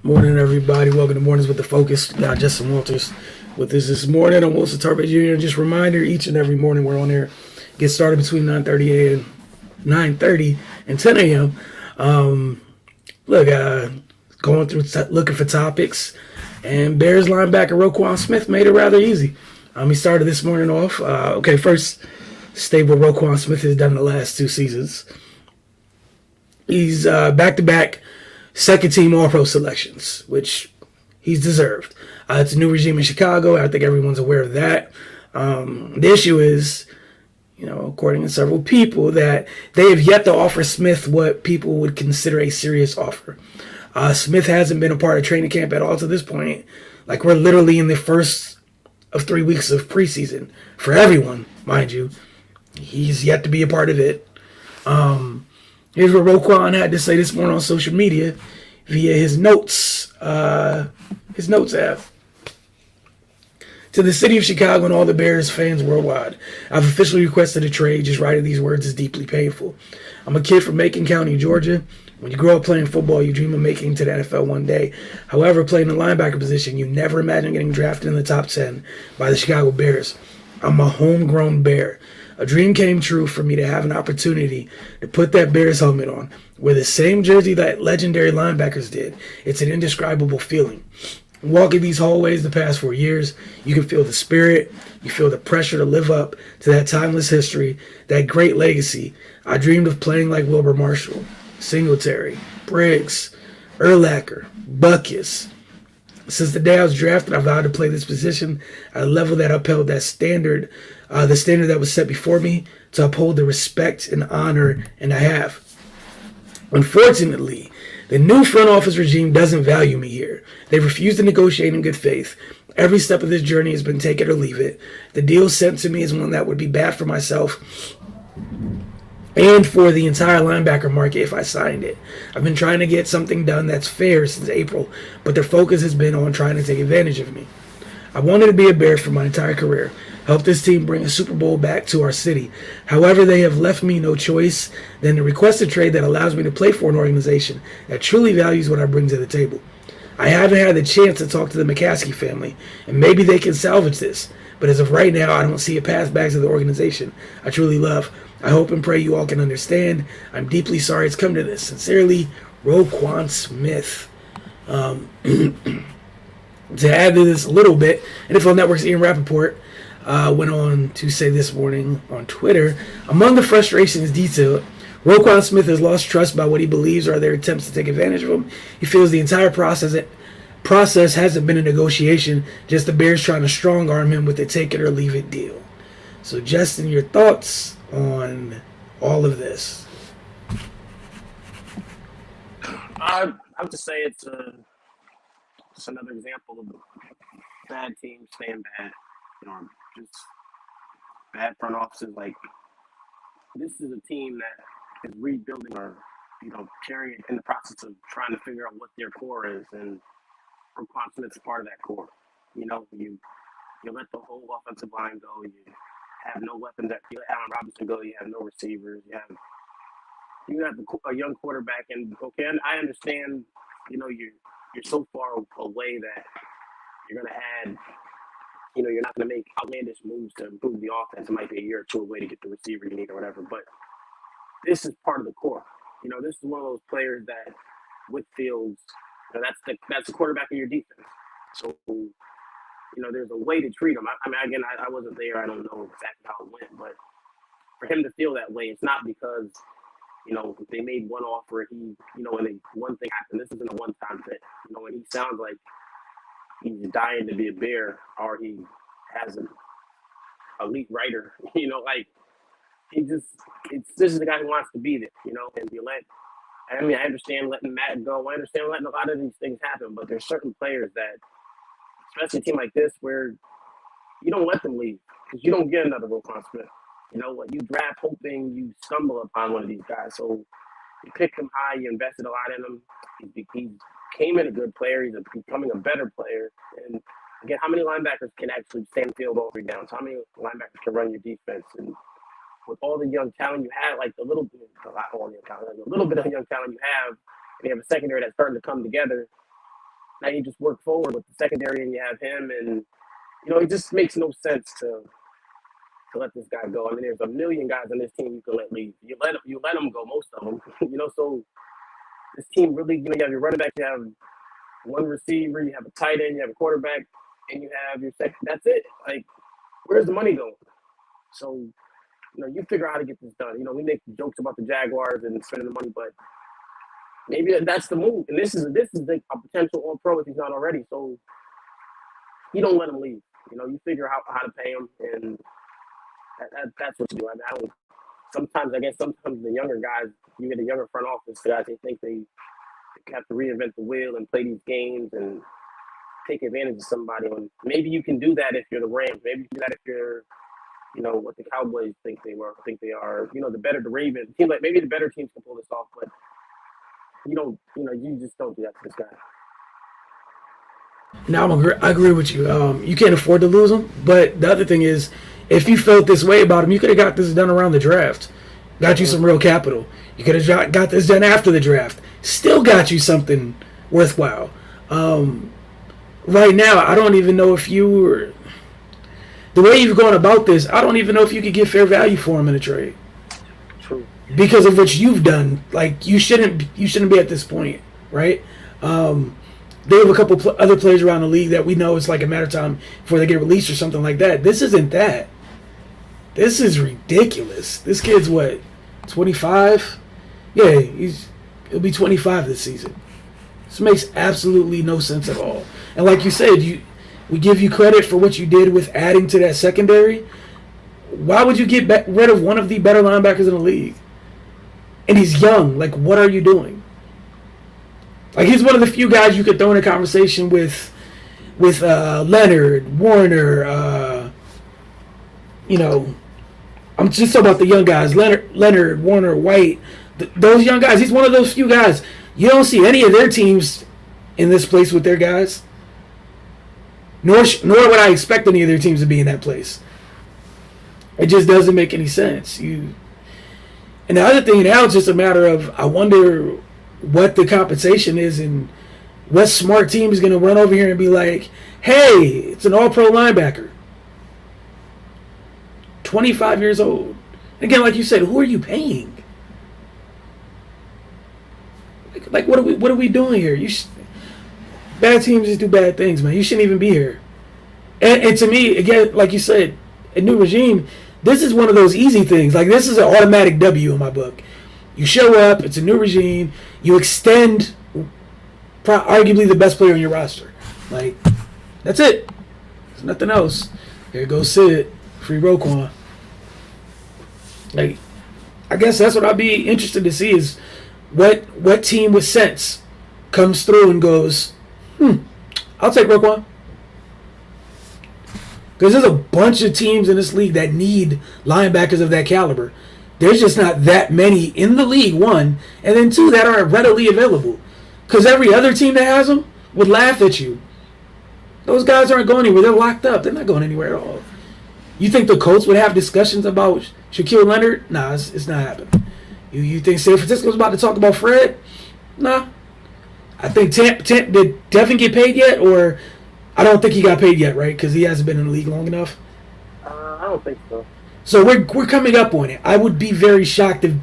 Morning, everybody. Welcome to Mornings with the Focus. Got Justin Walters with us this morning. I'm Wilson Tarpe Jr. Just a reminder, each and every morning we're on here. Get started between 9:30 and 10 a.m. Look, going through looking for topics, and Bears linebacker Roquan Smith made it rather easy. He started this morning off. First, state what Roquan Smith has done in the last two seasons. He's back-to-back second-team All-Pro selections, which he's deserved. It's a new regime in Chicago. I think everyone's aware of that. The issue is, according to several people, that they have yet to offer Smith what people would consider a serious offer. Smith hasn't been a part of training camp at all to this point. Like, we're literally in the first of 3 weeks of preseason for everyone, mind you. He's yet to be a part of it. Here's what Roquan had to say this morning on social media via his notes. His notes app. To the city of Chicago and all the Bears fans worldwide, I've officially requested a trade. Just writing these words is deeply painful. I'm a kid from Macon County, Georgia. When you grow up playing football, you dream of making it to the NFL one day. However, playing the linebacker position, you never imagine getting drafted in the top 10 by the Chicago Bears. I'm a homegrown Bear. A dream came true for me to have an opportunity to put that Bears helmet on, wear the same jersey that legendary linebackers did. It's an indescribable feeling. Walking these hallways the past 4 years, you can feel the spirit, you feel the pressure to live up to that timeless history, that great legacy. I dreamed of playing like Wilbur Marshall, Singletary, Briggs, Urlacher, Buckus. Since the day I was drafted, I vowed to play this position at a level that upheld that standard, the standard that was set before me, to uphold the respect and honor, and I have. Unfortunately, the new front office regime doesn't value me here. They refuse to negotiate in good faith. Every step of this journey has been take it or leave it. The deal sent to me is one that would be bad for myself and for the entire linebacker market if I signed it. I've been trying to get something done that's fair since April, but their focus has been on trying to take advantage of me. I wanted to be a Bear for my entire career, help this team bring a Super Bowl back to our city. However, they have left me no choice than to request a trade that allows me to play for an organization that truly values what I bring to the table. I haven't had the chance to talk to the McCaskey family, and maybe they can salvage this. But as of right now, I don't see a path back to the organization I truly love. I hope and pray you all can understand. I'm deeply sorry it's come to this. Sincerely, Roquan Smith. To add to this a little bit, NFL Network's Ian Rappaport went on to say this morning on Twitter, among the frustrations detailed, Roquan Smith has lost trust by what he believes are their attempts to take advantage of him. He feels the entire process hasn't been a negotiation, just the Bears trying to strong-arm him with a take-it-or-leave-it deal. So, Justin, your thoughts on all of this? I would just say it's just another example of bad teams staying bad. Just bad front offices. Like, this is a team that is rebuilding or, carrying in the process of trying to figure out what their core is. And Roquan Smith's part of that core. You let the whole offensive line go. You have no weapons. You let Allen Robinson go. You have no receivers. You have a young quarterback. And, okay, I understand, you're so far away that you're going to add, you're not going to make outlandish moves to improve the offense. It might be a year or two away to get the receiver you need or whatever. But this is part of the core. This is one of those players that, with Fields, that's the quarterback of your defense. So, there's a way to treat him. I wasn't there. I don't know exactly how it went. But for him to feel that way, it's not because, they made one offer, and one thing happened. This isn't a one-time thing. And he sounds like he's dying to be a Bear, or he has an elite writer. This is the guy who wants to be there. And I understand letting Matt go. I understand letting a lot of these things happen, but there's certain players that, especially a team like this, where you don't let them leave because you don't get another Roquan Smith. You draft hoping you stumble upon one of these guys. So you picked him high, you invested a lot in him. He came in a good player. He's becoming a better player. And again, how many linebackers can actually stand field all three downs? How many linebackers can run your defense? And with all the young talent you have, like a little bit of young talent you have, and you have a secondary that's starting to come together. now you just work forward with the secondary, and you have him, and it just makes no sense to let this guy go. I mean, there's a million guys on this team you can let leave. You let them go, most of them. So this team really, you have your running back, you have one receiver, you have a tight end, you have a quarterback, and you have your second. That's it. Like, where's the money going? So, you figure out how to get this done. We make jokes about the Jaguars and spending the money, but maybe that's the move. And this is like a potential All Pro if he's not already. So you don't let him leave. You figure out how to pay him, and that's what you do. I mean, sometimes the younger guys, you get a younger front office guys, they think they have to reinvent the wheel and play these games and take advantage of somebody. And maybe you can do that if you're the Rams. Maybe you can do that if you're, what the Cowboys think they are. The Ravens team, like maybe the better teams can pull this off, but you just don't do that to this guy. Now I agree with you. You can't afford to lose him. But the other thing is, if you felt this way about him, you could have got this done around the draft. Got you some real capital. You could have got this done after the draft. Still got you something worthwhile. Right now, I don't even know if you were... The way you've gone about this, I don't even know if you could get fair value for him in a trade. True. Because of what you've done. Like, you shouldn't be at this point, right? They have a couple other players around the league that we know it's like a matter of time before they get released or something like that. This isn't that. This is ridiculous. This kid's what, 25? Yeah, he'll be 25 this season. This makes absolutely no sense at all. And like you said, we give you credit for what you did with adding to that secondary. Why would you get rid of one of the better linebackers in the league? And he's young. Like, what are you doing? Like, he's one of the few guys you could throw in a conversation with Leonard, Warner, I'm just talking about the young guys, Leonard, Warner, White, those young guys. He's one of those few guys. You don't see any of their teams in this place with their guys. Nor would I expect any of their teams to be in that place. It just doesn't make any sense. And the other thing now, it's just a matter of, I wonder what the compensation is and what smart team is going to run over here and be like, hey, it's an all-pro linebacker. 25 years old. Again, like you said, who are you paying? Like what are we doing here? Bad teams just do bad things, man. You shouldn't even be here. And to me, again, like you said, a new regime, this is one of those easy things. Like, this is an automatic W in my book. You show up, it's a new regime, you extend arguably the best player on your roster. Like, that's it. There's nothing else. Here goes Sid. Free Roquan. Like, I guess that's what I'd be interested to see is what team with sense comes through and goes, I'll take Roquan. Because there's a bunch of teams in this league that need linebackers of that caliber. There's just not that many in the league, one, and then two, that are readily available. Because every other team that has them would laugh at you. Those guys aren't going anywhere. They're locked up. They're not going anywhere at all. You think the Colts would have discussions about Shaquille Leonard? Nah, it's not happening. You think San Francisco's about to talk about Fred? Nah. I think did Devin get paid yet? Or I don't think he got paid yet, right? Because he hasn't been in the league long enough. I don't think so. So we're coming up on it. I would be very shocked if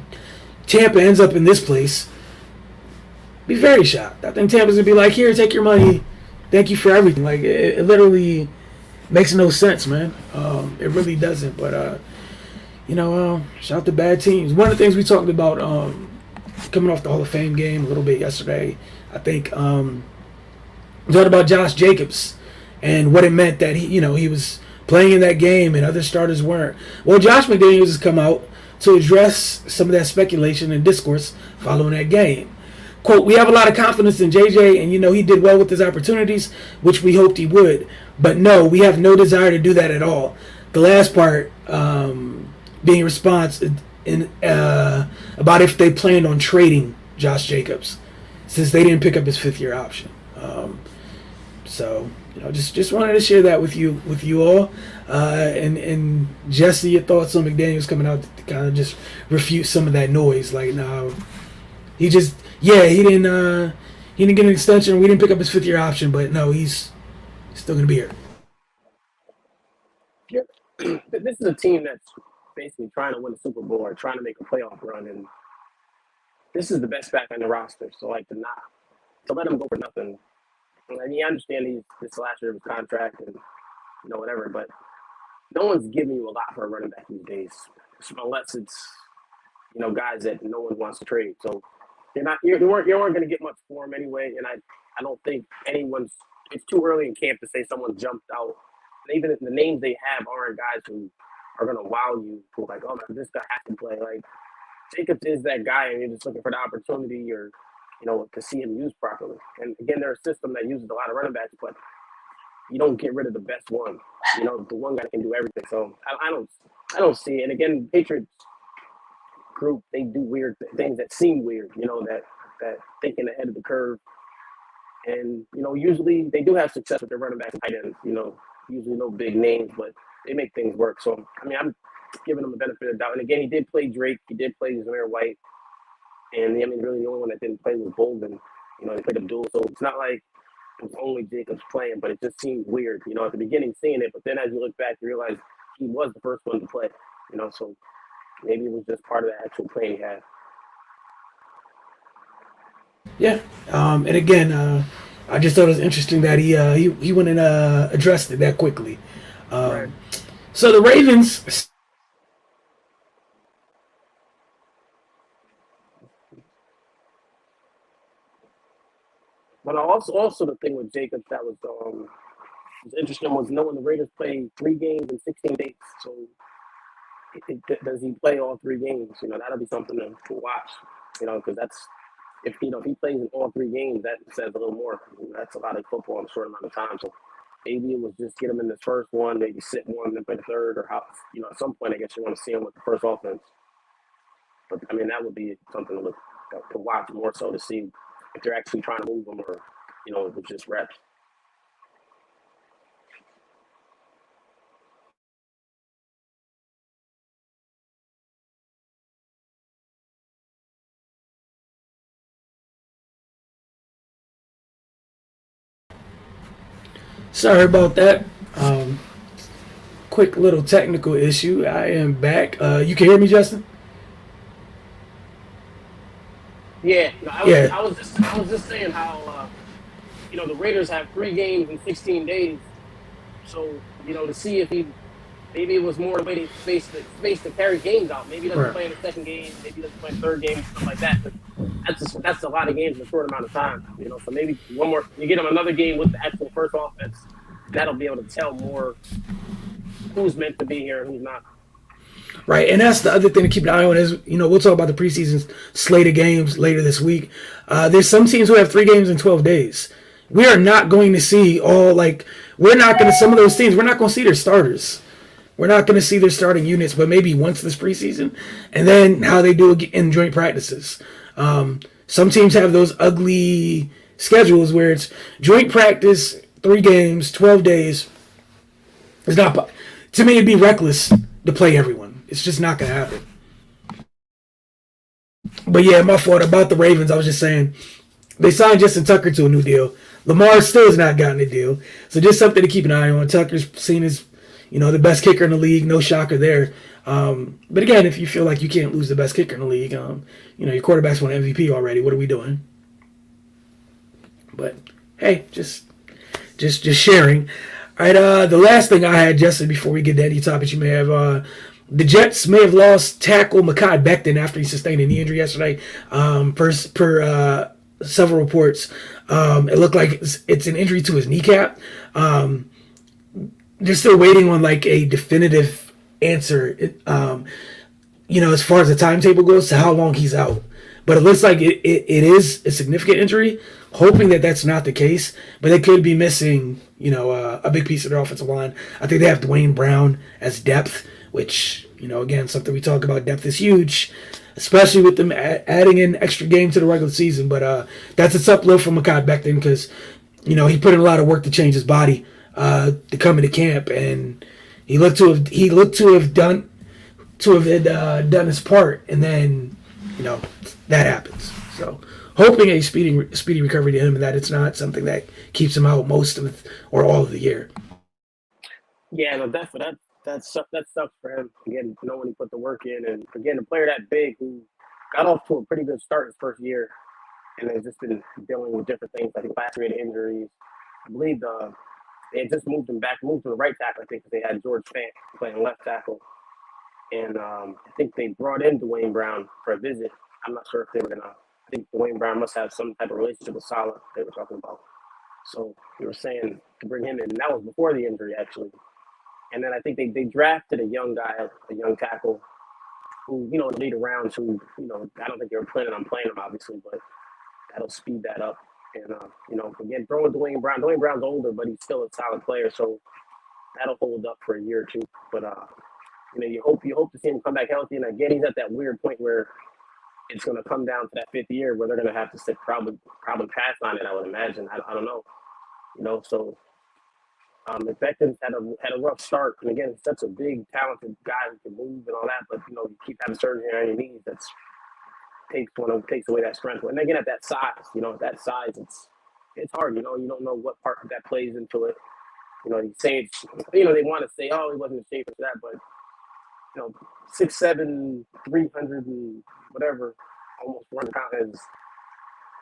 Tampa ends up in this place. Be very shocked. I think Tampa's going to be like, here, take your money. Thank you for everything. Like, it literally makes no sense, man. It really doesn't. But, shout out to bad teams. One of the things we talked about coming off the Hall of Fame game a little bit yesterday, I think, we talked about Josh Jacobs and what it meant that he was playing in that game and other starters weren't. Well, Josh McDaniels has come out to address some of that speculation and discourse following that game. Quote, we have a lot of confidence in JJ, and he did well with his opportunities, which we hoped he would. But no, we have no desire to do that at all. The last part being response about if they planned on trading Josh Jacobs, since they didn't pick up his fifth-year option. So, just wanted to share that with you all. And Jesse, your thoughts on McDaniels coming out to kind of just refute some of that noise. Like, no, he didn't He didn't get an extension. We didn't pick up his 5th-year option, but no, he's still going to be here. Yep. This is a team that's basically trying to win a Super Bowl or trying to make a playoff run, and this is the best back on the roster. So like to let him go for nothing. And I understand this last year of his contract and whatever, but no one's giving you a lot for a running back these days, unless it's guys that no one wants to trade. So you weren't going to get much for him anyway, and I don't think anyone's. It's too early in camp to say someone jumped out. And even if the names they have aren't guys who are going to wow you, who like, oh man, this guy has to play. Like Jacobs is that guy, and you're just looking for the opportunity or to see him used properly. And again, they're a system that uses a lot of running backs, but you don't get rid of the best one. The one guy that can do everything. So I don't see it. And again, Patriots group, they do weird things that seem weird. That thinking ahead of the curve. And usually they do have success with their running backs and tight ends. Usually no big names, but they make things work. So I mean, I'm giving them the benefit of the doubt. And again, he did play Drake. He did play Zamir White. And I mean, really, the only one that didn't play was Bolden. They played Abdul. So it's not like it was only Jacobs playing, but it just seemed weird. At the beginning seeing it, but then as you look back, you realize he was the first one to play. So maybe it was just part of the actual play he had. Yeah. And again, I just thought it was interesting that he went and addressed it that quickly. Right. So the Ravens. But also the thing with Jacobs that was interesting was knowing the Raiders played 3 games in 16 days. So does he play all 3 games? That'll be something to watch. Because that's if he plays in all 3 games, that says a little more. That's a lot of football in a short amount of time. So maybe it was just get him in the first one, maybe sit one, then play the third, or how. At some point, I guess you want to see him with the first offense. But I mean, that would be something to watch more so to see if they're actually trying to move him or it was just reps. Sorry about that. Quick little technical issue. I am back. You can hear me, Justin? Yeah, Yeah. I was just saying how the Raiders have 3 games in 16 days. So to see if maybe it was more a way to space to carry games out. Maybe he doesn't play in the second game. Maybe he doesn't play in the third game, stuff like that. But that's a lot of games in a short amount of time. So maybe one more. You get him another game with the actual first offense. That'll be able to tell more who's meant to be here and who's not. Right, and that's the other thing to keep an eye on is, we'll talk about the preseason slate of games later this week. There's some teams who have 3 games in 12 days. We are not going to see some of those teams, we're not going to see their starters. We're not going to see their starting units, but maybe once this preseason, and then how they do in joint practices. Some teams have those ugly schedules where it's joint practice, 3 games, 12 days. It's not, to me, it'd be reckless to play everyone. It's just not going to happen. But yeah, my fault about the Ravens. I was just saying they signed Justin Tucker to a new deal. Lamar still has not gotten a deal. So just something to keep an eye on. Tucker's seen as, the best kicker in the league. No shocker there. But again, if you feel like you can't lose the best kicker in the league, your quarterback's won MVP already. What are we doing? But hey, just sharing. All right, the last thing I had, Justin, before we get to any topics you may have, the Jets may have lost tackle Mekhi Becton after he sustained a knee injury yesterday. Per several reports, it looked like it's an injury to his kneecap. They're still waiting on like a definitive answer, as far as the timetable goes to how long he's out. But it looks like it is a significant injury. Hoping that that's not the case, but they could be missing, a big piece of their offensive line. I think they have Dwayne Brown as depth, which, again, something we talk about. Depth is huge, especially with them adding an extra game to the regular season. But that's a tough blow for Mekhi Becton because, he put in a lot of work to change his body to come into camp, and he looked to have done his part, and then, that happens. So hoping a speedy recovery to him, and that it's not something that keeps him out most of or all of the year. Yeah, no, definitely that sucks for him. Again, knowing he put the work in, and again, a player that big who got off to a pretty good start his first year, and has just been dealing with different things. I think last year he had injuries. I believe they had just moved to the right tackle. I think because they had George Fant playing left tackle, and I think they brought in Dwayne Brown for a visit. I'm not sure if they were gonna. I think Dwayne Brown must have some type of relationship with Salah. They were talking about. So they were saying to bring him in. And that was before the injury, actually. And then I think they drafted a young guy, a young tackle, who, in the later rounds, who, I don't think they were planning on playing him, obviously, but that'll speed that up. And, again, throwing Dwayne Brown. Dwayne Brown's older, but he's still a solid player, so that'll hold up for a year or two. But, you hope to see him come back healthy. And again, he's at that weird point where it's going to come down to that fifth year where they're going to have to sit probably pass on it, I would imagine. I don't know. So Beckham had a rough start, and again, he's such a big, talented guy who can move and all that. But you keep having surgery on your knees. That takes away that strength. And again, at that size, it's hard. You don't know what part that plays into it. You say they want to say, oh, he wasn't in shape for that, but 6'7", 300 and whatever, almost 400 pounds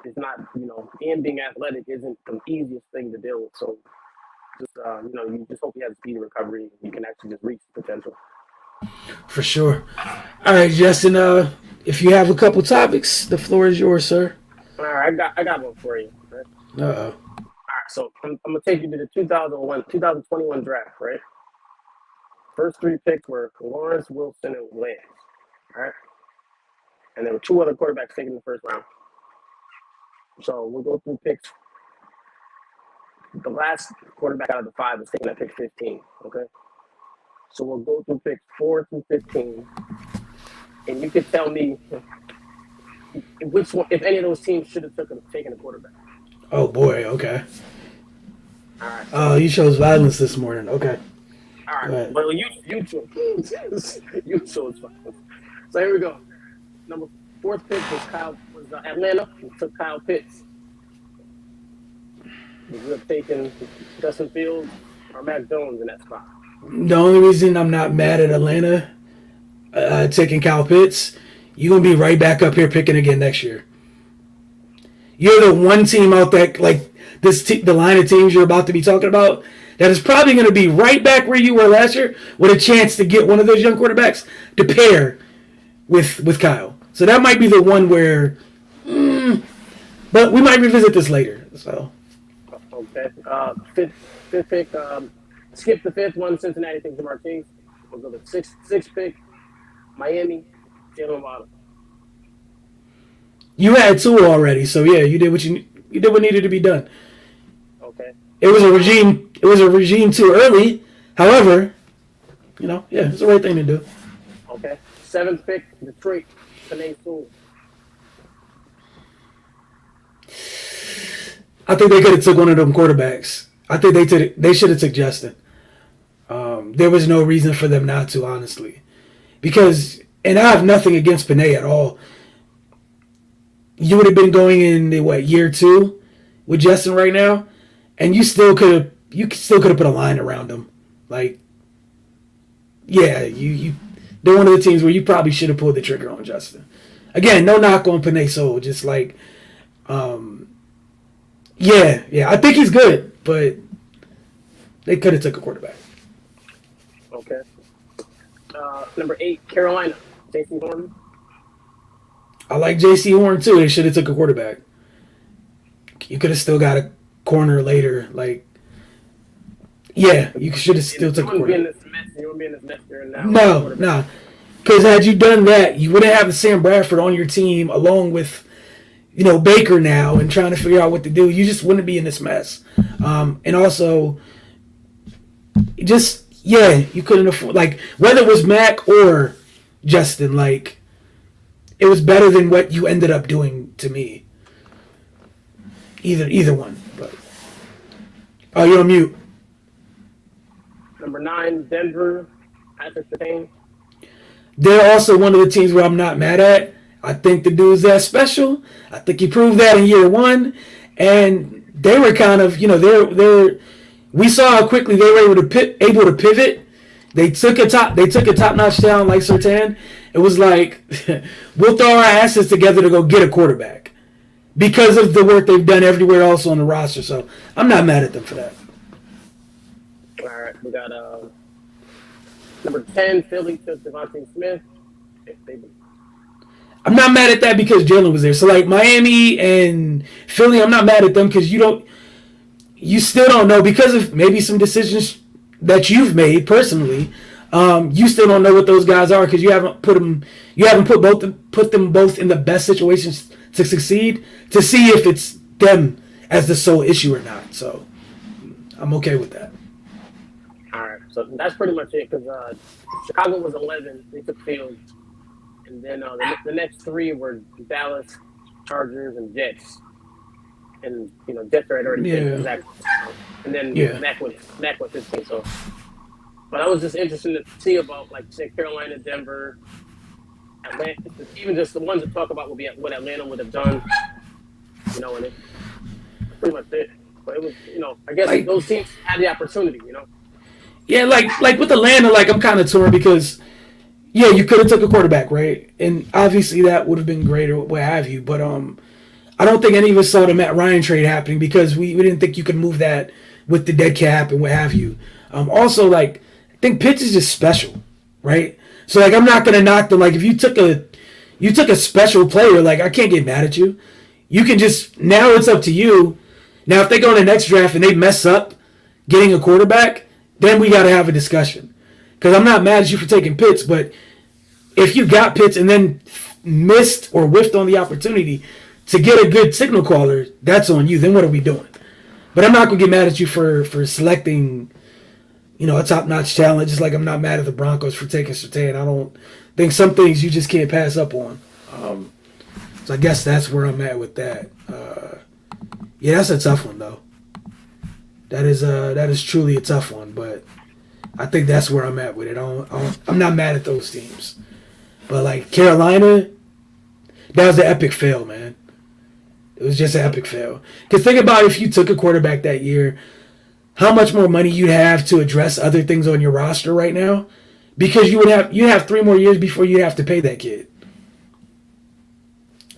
is not. And being athletic isn't the easiest thing to deal with. So. Just you just hope he has a speedy recovery. You can actually just reach the potential. For sure. All right, Justin. If you have a couple topics, the floor is yours, sir. All right, I got one for you. Right? Uh-oh. All right, so I'm gonna take you to the 2021 draft, right? First three picks were Lawrence, Wilson, and Lance. All right, and there were two other quarterbacks taken in the first round. So we'll go through picks. The last quarterback out of the five was taken at pick 15. Okay, so we'll go through picks 4 through 15, and you can tell me which one, if any of those teams should have taken a quarterback. Oh boy. Okay. All right. Oh, you chose violence this morning. Okay. All right. Well, you chose you chose violence. So here we go. Fourth pick was Atlanta. We took Kyle Pitts. We would have taken Justin Fields or Mac Jones in that spot. The only reason I'm not mad at Atlanta taking Kyle Pitts, you're going to be right back up here picking again next year. You're the one team out there, like the line of teams you're about to be talking about, that is probably going to be right back where you were last year with a chance to get one of those young quarterbacks to pair with Kyle. So that might be the one where, but we might revisit this later. So. Okay. Fifth pick. Skip the fifth one. Cincinnati takes Jamar Chase. We'll go to sixth pick. Miami. Jalen Waddle. You had two already, so yeah, you did what needed to be done. Okay. It was a regime too early. However, yeah, it's the right thing to do. Okay. Seventh pick. Detroit. Panay Sewell. I think they could have took one of them quarterbacks. I think they should have took Justin. There was no reason for them not to, honestly, because I have nothing against Panay at all. You would have been going in year 2 with Justin right now, and you still could have put a line around him. Like, yeah, they're one of the teams where you probably should have pulled the trigger on Justin. Again, no knock on Panay Sewell, just like. Yeah, I think he's good, but they could have took a quarterback. Okay. Number 8, Carolina, J.C. Horn. I like J.C. Horn too. They should have took a quarterback. You could have still got a corner later. Like, yeah, you should have still took a quarterback. You wouldn't be in this mess you're in now. No. Because had you done that, you wouldn't have Sam Bradford on your team along with Baker now and trying to figure out what to do. You just wouldn't be in this mess. And also, you couldn't afford, like, whether it was Mac or Justin, like, it was better than what you ended up doing to me. Either one. But you're on mute. Number 9, Denver, Patrick Surtain. They're also one of the teams where I'm not mad at. I think the dude's that special. I think he proved that in year one, and they were kind of, they're. We saw how quickly they were able to pivot. They took a top notch talent like Sertan. It was like we'll throw our asses together to go get a quarterback because of the work they've done everywhere else on the roster. So I'm not mad at them for that. All right, we got number 10, Philly took Devontae Smith. I'm not mad at that because Jalen was there. So like Miami and Philly, I'm not mad at them because you still don't know because of maybe some decisions that you've made personally. You still don't know what those guys are because you haven't put them both in the best situations to succeed to see if it's them as the sole issue or not. So I'm okay with that. All right, so that's pretty much it because Chicago was 11. They took Fields. And then the next three were Dallas, Chargers, and Jets. And, Jets had already picked Zach. And then Mac went 15. So, but I was just interested to see about, like, say, Carolina, Denver, Atlanta. Even just the ones that talk about what Atlanta would have done. And it's pretty much it. But it was, I guess like, those teams had the opportunity, Yeah, like with Atlanta, like, I'm kind of torn because – yeah, you could have took a quarterback, right? And obviously that would have been great or what have you. But I don't think any of us saw the Matt Ryan trade happening because we didn't think you could move that with the dead cap and what have you. Also, like, I think Pitts is just special, right? So, like, I'm not going to knock them. Like, if you took a special player, like, I can't get mad at you. You can just, now it's up to you. Now, if they go in the next draft and they mess up getting a quarterback, then we got to have a discussion. Because I'm not mad at you for taking Pitts, but if you got Pitts and then missed or whiffed on the opportunity to get a good signal caller, that's on you. Then what are we doing? But I'm not going to get mad at you for selecting, a top-notch talent, just like I'm not mad at the Broncos for taking Surtain. I don't think some things you just can't pass up on. So I guess that's where I'm at with that. Yeah, that's a tough one, though. That is truly a tough one, but I think that's where I'm at with it. I'm not mad at those teams. But, like, Carolina, that was an epic fail, man. It was just an epic fail. Because think about if you took a quarterback that year, how much more money you'd have to address other things on your roster right now. Because you have 3 more years before you have to pay that kid.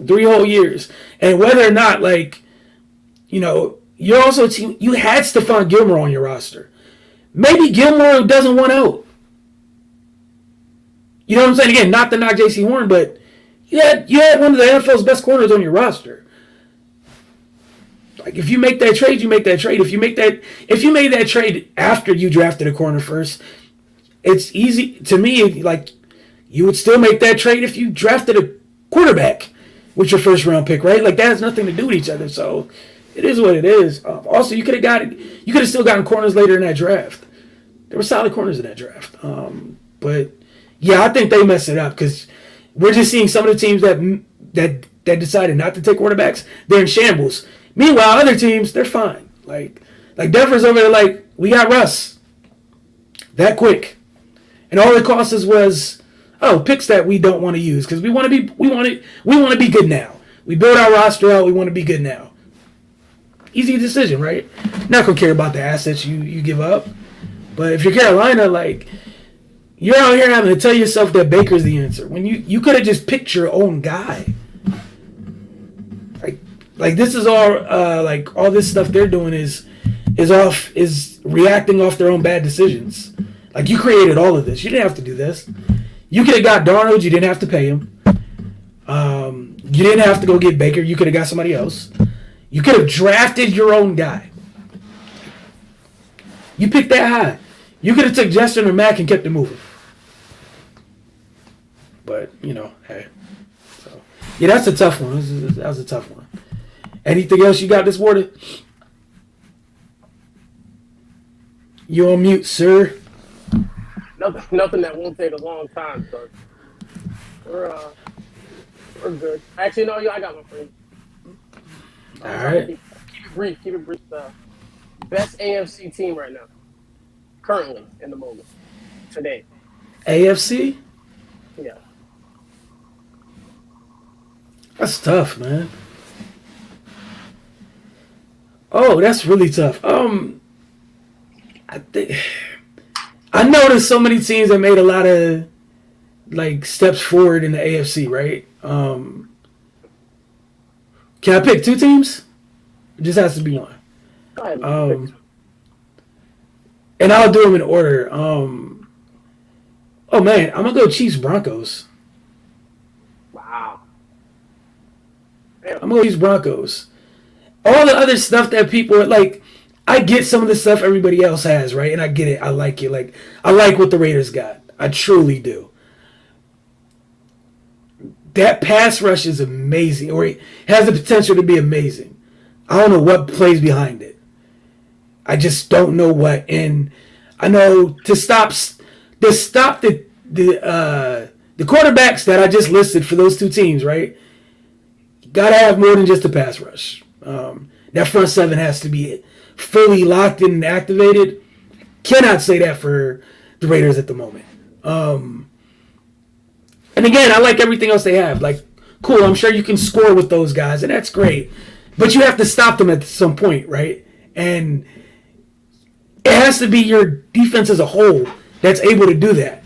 3 whole years. And whether or not, like, you're also a team, you had Stephon Gilmore on your roster. Maybe Gilmore doesn't want out. You know what I'm saying? Again, not to knock J.C. Horn, but you had one of the NFL's best corners on your roster. Like, if you make that trade, you make that trade. If you made that trade after you drafted a corner first, it's easy to me. Like, you would still make that trade if you drafted a quarterback with your first round pick, right? Like, that has nothing to do with each other. So it is what it is. Also, you could have still gotten corners later in that draft. There were solid corners in that draft. But yeah, I think they messed it up because we're just seeing some of the teams that decided not to take quarterbacks. They're in shambles. Meanwhile, other teams, they're fine. Like Denver's over there, like, we got Russ that quick, and all it cost us was picks that we don't want to use because we want to be good now. We build our roster out. We want to be good now. Easy decision, right? Not gonna care about the assets you give up. But if you're Carolina, like, you're out here having to tell yourself that Baker's the answer when you could have just picked your own guy. Like this is all all this stuff they're doing is reacting off their own bad decisions. Like, you created all of this. You didn't have to do this. You could have got Darnold. You didn't have to pay him. You didn't have to go get Baker. You could have got somebody else. You could have drafted your own guy. You picked that high. You could have took Justin or Mack and kept it moving. But, hey. So, yeah, that's a tough one. That was a tough one. Anything else you got this morning? You on mute, sir. Nothing that won't take a long time, so we're good. Actually, no, I got one for you. All right. Keep it brief. Best AFC team right now, currently in the moment, today. AFC? Yeah. That's tough, man. Oh, that's really tough. I think I know there's so many teams that made a lot of like steps forward in the AFC, right? Can I pick two teams? It just has to be one. Go ahead, man. Pick Um, two. and I'll do them in order. Oh man, I'm gonna go Chiefs Broncos. Wow. Damn. I'm gonna go Chiefs Broncos. All the other stuff that people like, I get some of the stuff everybody else has, right? And I get it. I like it. Like I like what the Raiders got. I truly do. That pass rush is amazing, or it has the potential to be amazing. I don't know what plays behind it. I just don't know what. And I know to stop the quarterbacks that I just listed for those two teams, right? You gotta have more than just a pass rush. That front seven has to be fully locked in and activated. Cannot say that for the Raiders at the moment. And again, I like everything else they have. Like, cool, I'm sure you can score with those guys, and that's great. But you have to stop them at some point, right? And it has to be your defense as a whole that's able to do that.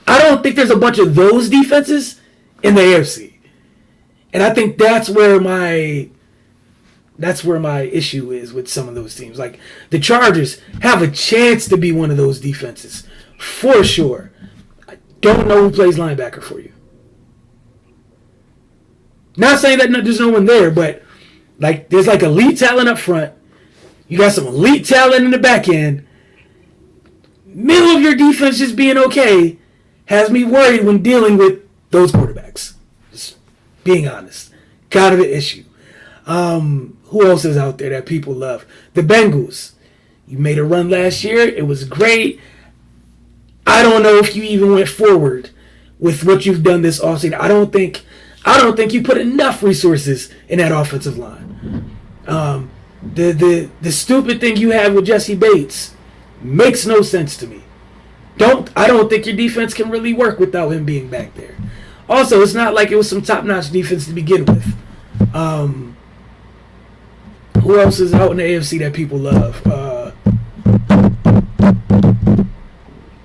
I don't think there's a bunch of those defenses in the AFC. And I think that's where my issue is with some of those teams. Like the Chargers have a chance to be one of those defenses for sure. I don't know who plays linebacker for you. Not saying that there's no one there, but like there's like elite talent up front. You got some elite talent in the back end. Middle of your defense just being okay has me worried when dealing with those quarterbacks. Just being honest, kind of an issue. Who else is out there that people love? The Bengals. You made a run last year. It was great. I don't know if you even went forward with what you've done this offseason. I don't think you put enough resources in that offensive line. The stupid thing you have with Jesse Bates makes no sense to me. I don't think your defense can really work without him being back there. Also, it's not like it was some top-notch defense to begin with. Who else is out in the AFC that people love?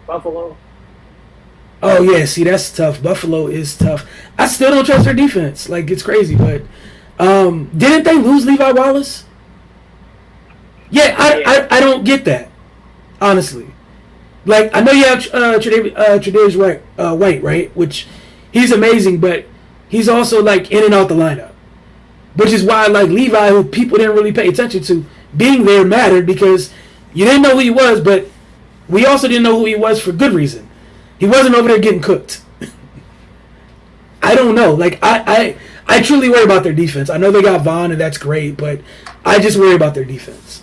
Buffalo. Oh yeah, see that's tough. Buffalo is tough. I still don't trust their defense. Like it's crazy, but didn't they lose Levi Wallace? Yeah, I, Yeah. I, I don't get that honestly. Like I know you have Tre'Davious White, right? Which he's amazing, but he's also like in and out the lineup. Which is why like Levi, who people didn't really pay attention to, being there mattered because you didn't know who he was, but we also didn't know who he was for good reason. He wasn't over there getting cooked. I don't know. Like I truly worry about their defense. I know they got Vaughn and that's great, but I just worry about their defense.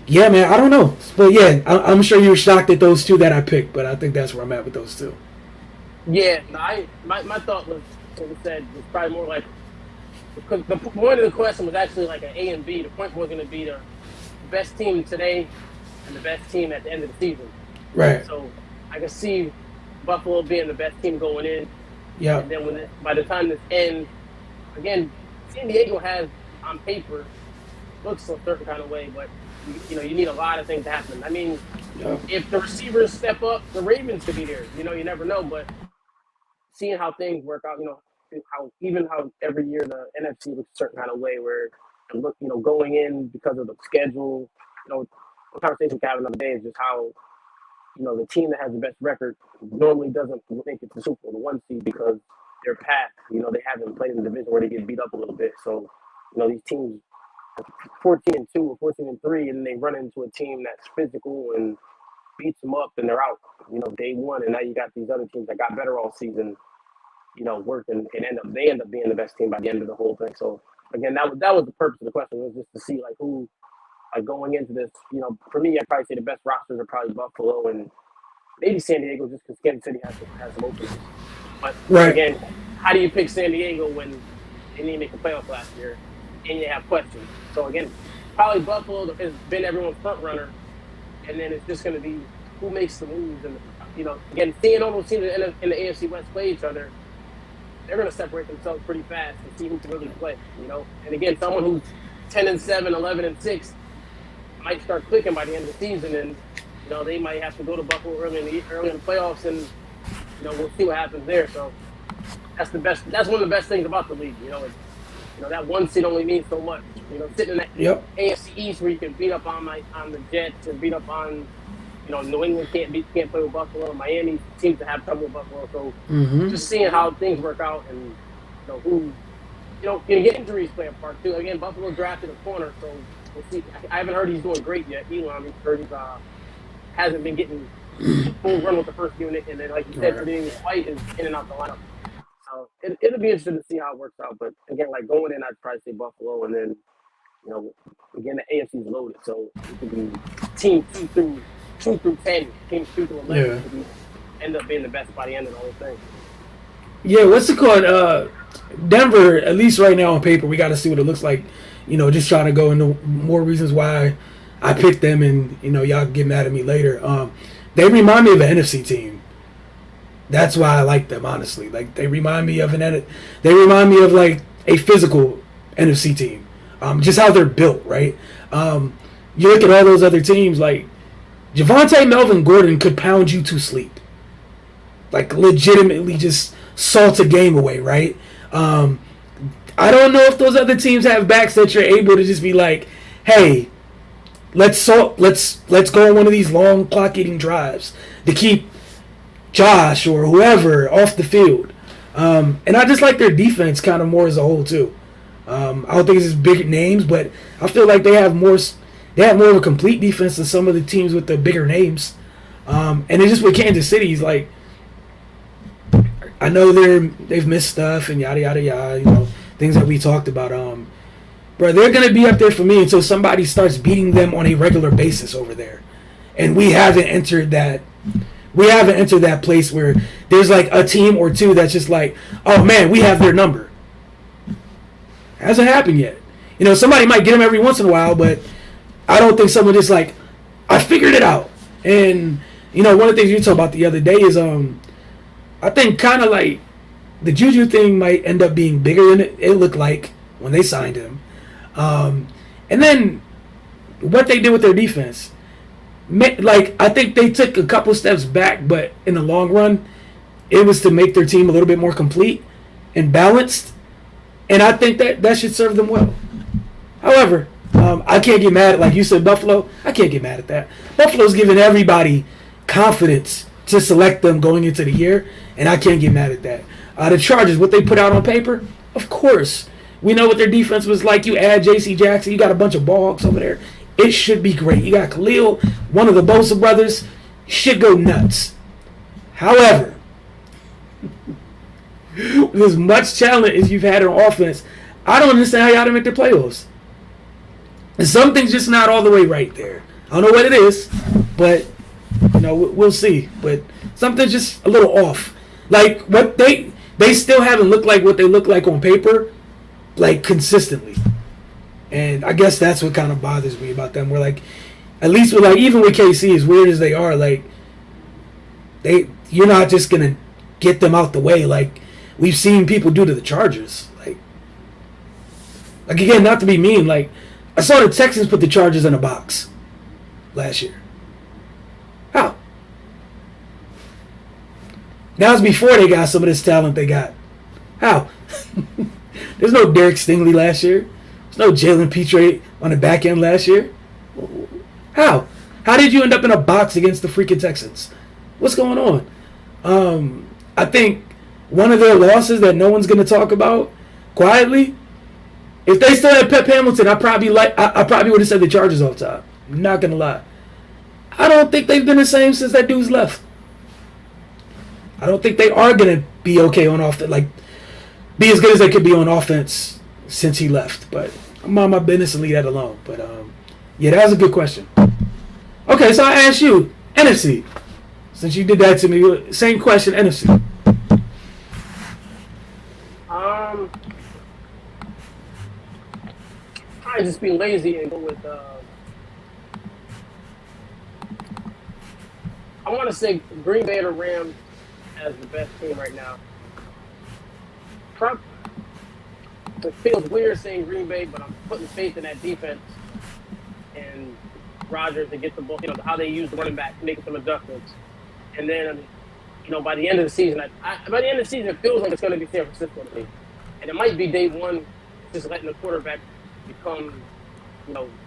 Yeah, man, I don't know, but yeah, I'm sure you were shocked at those two that I picked, but I think that's where I'm at with those two. Yeah. No, my thought was, like I said, was probably more like because the point of the question was actually like an A and B. The point was going to be the best team today and the best team at the end of the season. Right. So I can see Buffalo being the best team going in, Yeah. and then by the time this ends, again, San Diego has on paper looks a certain kind of way, but you need a lot of things to happen. I mean, Yeah. if the receivers step up, the Ravens could be there. You never know, but seeing how things work out, how every year the NFC looks a certain kind of way where going in because of the schedule, one conversation we have another day is just how the team that has the best record normally doesn't make it to the Super Bowl, the one seed, because they're past. They haven't played in the division where they get beat up a little bit. So, these teams are 14-2 or 14-3, and they run into a team that's physical and beats them up, and they're out. Day one, and now you got these other teams that got better all season. Working and they end up being the best team by the end of the whole thing. So again, that was the purpose of the question, was just to see like who going into this. For me, I'd probably say the best rosters are probably Buffalo and maybe San Diego, just because Kansas City has some openings. But Right. again, how do you pick San Diego when they didn't make the playoffs last year and you have questions? So again, probably Buffalo has been everyone's front runner, and then it's just going to be who makes the moves. And again, seeing all those teams in the AFC West play each other, they're going to separate themselves pretty fast and see who can really play. And again, someone who's 10-7, 11-6 might start clicking by the end of the season, and they might have to go to Buffalo early in the playoffs, and we'll see what happens there. So that's the best. That's one of the best things about the league. That one seed only means so much. Sitting in that Yep. AFC East where you can beat up on the Jets and beat up on, New England can't play with Buffalo. Miami seems to have trouble with Buffalo. So just seeing how things work out and who, can get injuries play a part too. Again, Buffalo drafted a corner, so we'll see. I haven't heard he's doing great yet. Elon, heard he's hasn't been getting full run with the first unit, and then like you said, Tre'Davious White is in and out the lineup. So it'll be interesting to see how it works out. But again, like going in, I'd probably say Buffalo, and then again the AFC's loaded, so it could be team 2 through 10, teams 2 through 11 could end up being the best by the end of the whole thing. Yeah, what's it called? Denver, at least right now on paper, we got to see what it looks like. Just trying to go into more reasons why I picked them, and y'all get mad at me later. They remind me of an NFC team. That's why I like them, honestly. Like they remind me of like a physical NFC team. Just how they're built, right? You look at all those other teams, like Javonte, Melvin Gordon could pound you to sleep. Like legitimately just salt a game away, right? I don't know if those other teams have backs that you're able to just be like, hey, let's go on one of these long clock eating drives to keep Josh or whoever off the field. And I just like their defense kind of more as a whole too. I don't think it's just big names, but I feel like they have more of a complete defense than some of the teams with the bigger names. And it's just with Kansas City's like, I know they've missed stuff and yada yada yada, things that we talked about. Bro, they're gonna be up there for me until somebody starts beating them on a regular basis over there, and we haven't entered that place where there's like a team or two that's just like, oh man, we have their number. Hasn't happened yet. Somebody might get them every once in a while, but I don't think someone just like, I figured it out. And one of the things you talked about the other day is I think kind of like the Juju thing might end up being bigger than it looked like when they signed him. And then what they did with their defense, like I think they took a couple steps back, but in the long run, it was to make their team a little bit more complete and balanced. And I think that should serve them well. However, I can't get mad at, like you said, Buffalo. I can't get mad at that. Buffalo's giving everybody confidence to select them going into the year, and I can't get mad at that. The Chargers, what they put out on paper, of course. We know what their defense was like. You add J.C. Jackson, you got a bunch of ball hawks over there. It should be great. You got Khalil, one of the Bosa brothers, should go nuts. However, with as much talent as you've had on offense, I don't understand how y'all didn't make the playoffs. And something's just not all the way right there. I don't know what it is, but we'll see. But something's just a little off. Like what they still haven't looked like what they look like on paper, like consistently. And I guess that's what kind of bothers me about them. We're like, at least with like even with KC, as weird as they are, like you're not just gonna get them out the way like we've seen people do to the Chargers. Like again, not to be mean, like I saw the Texans put the Chargers in a box last year. How? That was before they got some of this talent they got. How? There's no Derek Stingley last year. There's no Jalen Petre on the back end last year. How? How did you end up in a box against the freaking Texans? What's going on? I think one of their losses that no one's going to talk about quietly, if they still had Pep Hamilton, I probably would have said the Chargers off top. I'm not going to lie. I don't think they've been the same since that dude's left. I don't think they are going to be okay on offense, like be as good as they could be on offense since he left. But I'm on my business and leave that alone. But yeah, that was a good question. Okay, so I asked you, NFC. Since you did that to me, same question, NFC. I just be lazy and go with. I want to say Green Bay or Rams as the best team right now. Trump, it feels weird saying Green Bay, but I'm putting faith in that defense and Rodgers to get the ball, how they use the running back, making some adjustments. And then, by the end of the season, by the end of the season, it feels like it's going to be San Francisco to me. And it might be day one, just letting the quarterback become,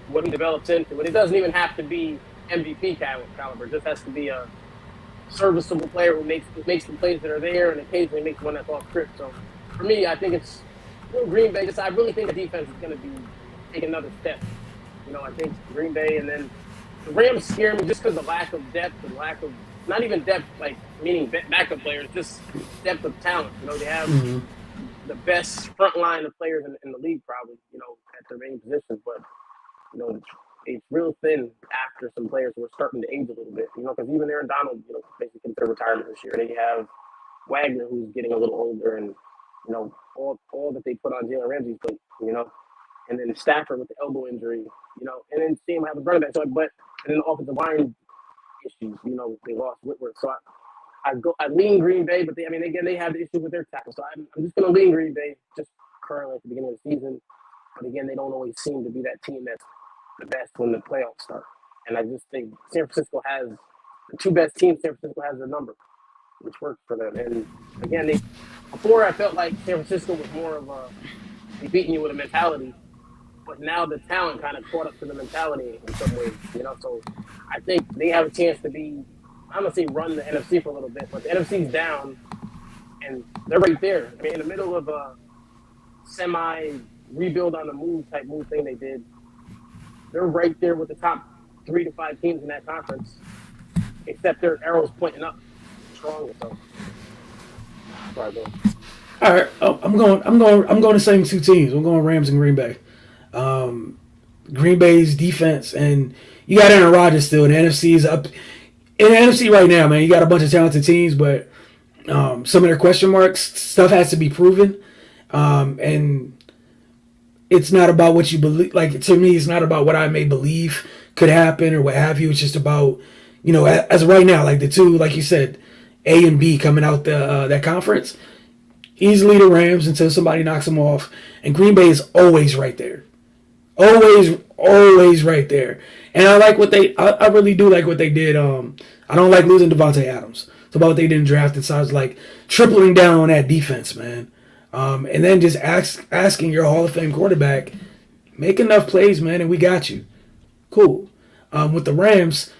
what he develops into. But it doesn't even have to be MVP caliber. It just has to be a serviceable player who makes the plays that are there and occasionally makes one that's off script. So for me, I think it's Green Bay. I really think the defense is going to be taking another step. I think Green Bay, and then the Rams scare me just because of the lack of depth and lack of not even depth, like meaning backup players, just depth of talent. They have the best front line of players in the league, probably. At their main positions, but it's real thin after some players who are starting to age a little bit. Because even Aaron Donald, basically considered retirement this year. And then you have Wagner, who's getting a little older, and all that they put on Jalen Ramsey's plate. And then Stafford with the elbow injury, and then seeing him have a running back. And then the offensive line issues, they lost Whitworth. So I lean Green Bay, but they have the issue with their tackle. So I'm just going to lean Green Bay just currently at the beginning of the season. But again, they don't always seem to be that team that's the best when the playoffs start. And I just think San Francisco has the two best teams. San Francisco has their number, which works for them. And again, before I felt like San Francisco was more of they beating you with a mentality. But now the talent kind of caught up to the mentality in some ways, So I think they have a chance to be, I'm going to say run the NFC for a little bit, but the NFC's down, and they're right there. In the middle of a semi-rebuild on the move type move thing they did, they're right there with the top 3 to 5 teams in that conference, except their arrows pointing up stronger. So, sorry, Bill. All right, I'm going the same two teams. I'm going Rams and Green Bay. Green Bay's defense, and you got Aaron Rodgers still. And the NFC is up. In the NFC right now, man, you got a bunch of talented teams, but some of their question marks, stuff has to be proven. And it's not about what you believe. Like, to me, it's not about what I may believe could happen or what have you. It's just about, as of right now, like the two, like you said, A and B coming out that conference. Easily the Rams until somebody knocks them off. And Green Bay is always right there. Always right there. And I like I really do like what they did. I don't like losing Devontae Adams. It's about what they didn't draft it. So I was like tripling down on that defense, man. And then just asking your Hall of Fame quarterback, make enough plays, man, and we got you. Cool. With the Rams,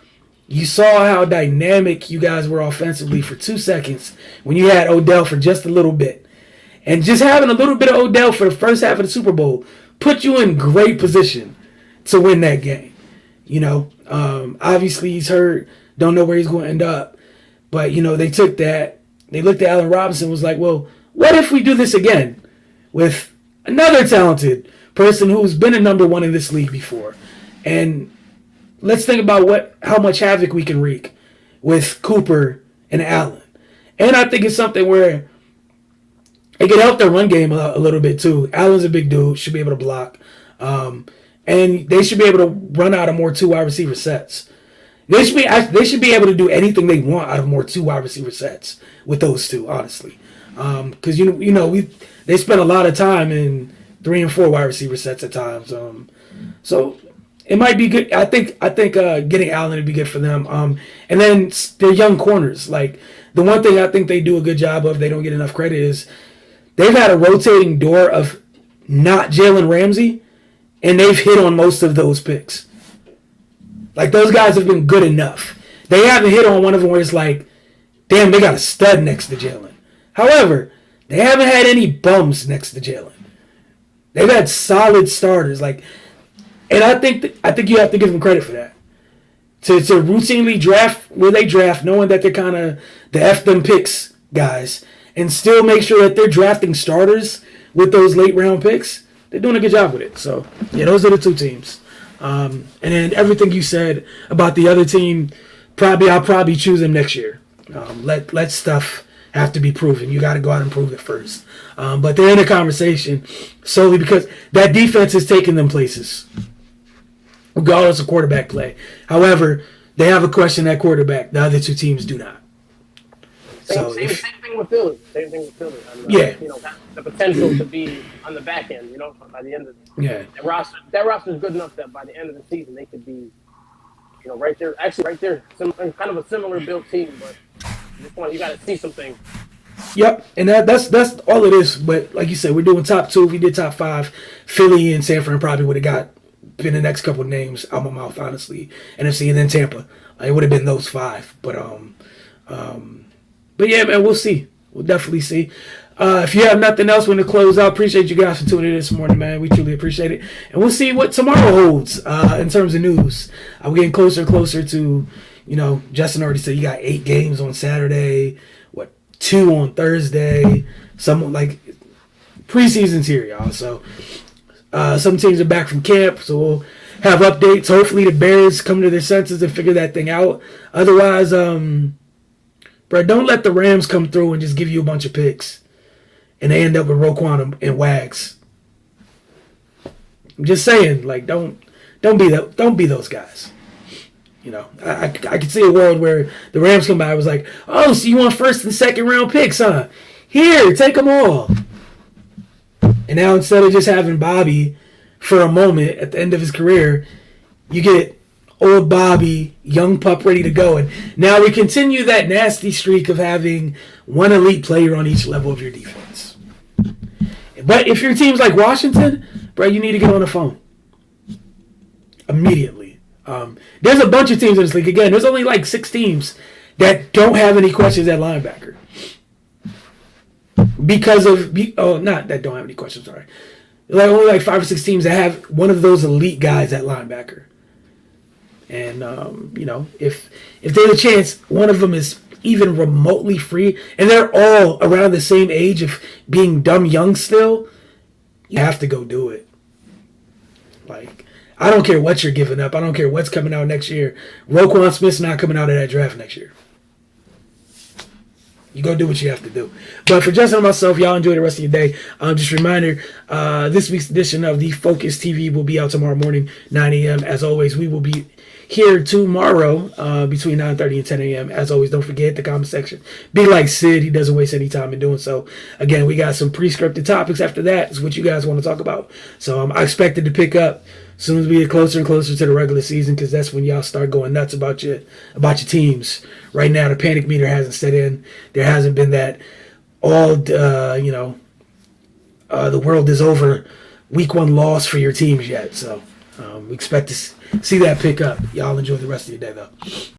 you saw how dynamic you guys were offensively for 2 seconds when you had Odell for just a little bit. And just having a little bit of Odell for the first half of the Super Bowl put you in great position to win that game. Obviously he's hurt, don't know where he's going to end up. But, they took that. They looked at Allen Robinson, was like, well, what if we do this again with another talented person who's been a number one in this league before? And let's think about how much havoc we can wreak with Cooper and Allen. And I think it's something where it could help their run game a little bit too. Allen's a big dude, should be able to block. And they should be able to run out of more 2 wide receiver sets. They should be able to do anything they want out of more 2 wide receiver sets with those two, honestly. Because they spend a lot of time in 3 and 4 wide receiver sets at times. So it might be good. I think getting Allen would be good for them. And then their young corners. Like, the one thing I think they do a good job of, they don't get enough credit, is they've had a rotating door of not Jalen Ramsey, and they've hit on most of those picks. Like, those guys have been good enough. They haven't hit on one of them where it's like, damn, they got a stud next to Jalen. However, they haven't had any bums next to Jalen. They've had solid starters. And I think you have to give them credit for that. To routinely draft where they draft, knowing that they're kind of the F them picks guys, and still make sure that they're drafting starters with those late round picks, they're doing a good job with it. So, yeah, those are the two teams. And then everything you said about the other team, I'll probably choose them next year. Let stuff have to be proven. You got to go out and prove it first. But they're in a conversation solely because that defense is taking them places, regardless of quarterback play. However, they have a question at quarterback. The other two teams do not. So Same thing with Philly. Same thing with Philly. And, yeah, has the potential to be on the back end. By the end of yeah. that roster is good enough that by the end of the season they could be, right there. Actually, right there, kind of a similar built team. But you got to see some things. Yep, and that's all it is. But like you said, we're doing top two. If we did top five, Philly and San Fran probably would have been the next couple of names out my mouth, honestly. NFC and then Tampa, it would have been those five. But yeah, man, we'll see. We'll definitely see. If you have nothing else, we're going to close out. Appreciate you guys for tuning in this morning, man. We truly appreciate it. And we'll see what tomorrow holds in terms of news. We're getting closer and closer to, Justin already said you got 8 games on Saturday, 2 on Thursday. Some like preseason's here, y'all. So some teams are back from camp, so we'll have updates. Hopefully the Bears come to their senses and figure that thing out. Otherwise, bro, don't let the Rams come through and just give you a bunch of picks, and they end up with Roquan and Wags. I'm just saying, like, don't be those guys. I could see a world where the Rams come by and was like, oh, so you want first and second round picks, huh? Here, take them all. And now instead of just having Bobby for a moment at the end of his career, you get old Bobby, young pup ready to go. And now we continue that nasty streak of having one elite player on each level of your defense. But if your team's like Washington, bro, you need to get on the phone immediately. There's a bunch of teams in this league. Again, there's only like 6 teams that don't have any questions at linebacker. Not that don't have any questions, sorry. Like only like 5 or 6 teams that have one of those elite guys at linebacker. And, if there's a chance one of them is even remotely free, and they're all around the same age of being dumb young still, you have to go do it. Like, I don't care what you're giving up. I don't care what's coming out next year. Roquan Smith's not coming out of that draft next year. You go do what you have to do. But for Justin and myself, y'all enjoy the rest of your day. Just a reminder, this week's edition of the Focus TV will be out tomorrow morning, 9 a.m. As always, we will be here tomorrow between 9:30 and 10 a.m. As always, don't forget the comment section. Be like Sid. He doesn't waste any time in doing so. Again, we got some pre-scripted topics after that. Is what you guys want to talk about. So I expected to pick up as soon as we get closer and closer to the regular season, because that's when y'all start going nuts about your teams. Right now, the panic meter hasn't set in. There hasn't been that the world is over week 1 loss for your teams yet. So we expect to see that pick up. Y'all enjoy the rest of your day, though.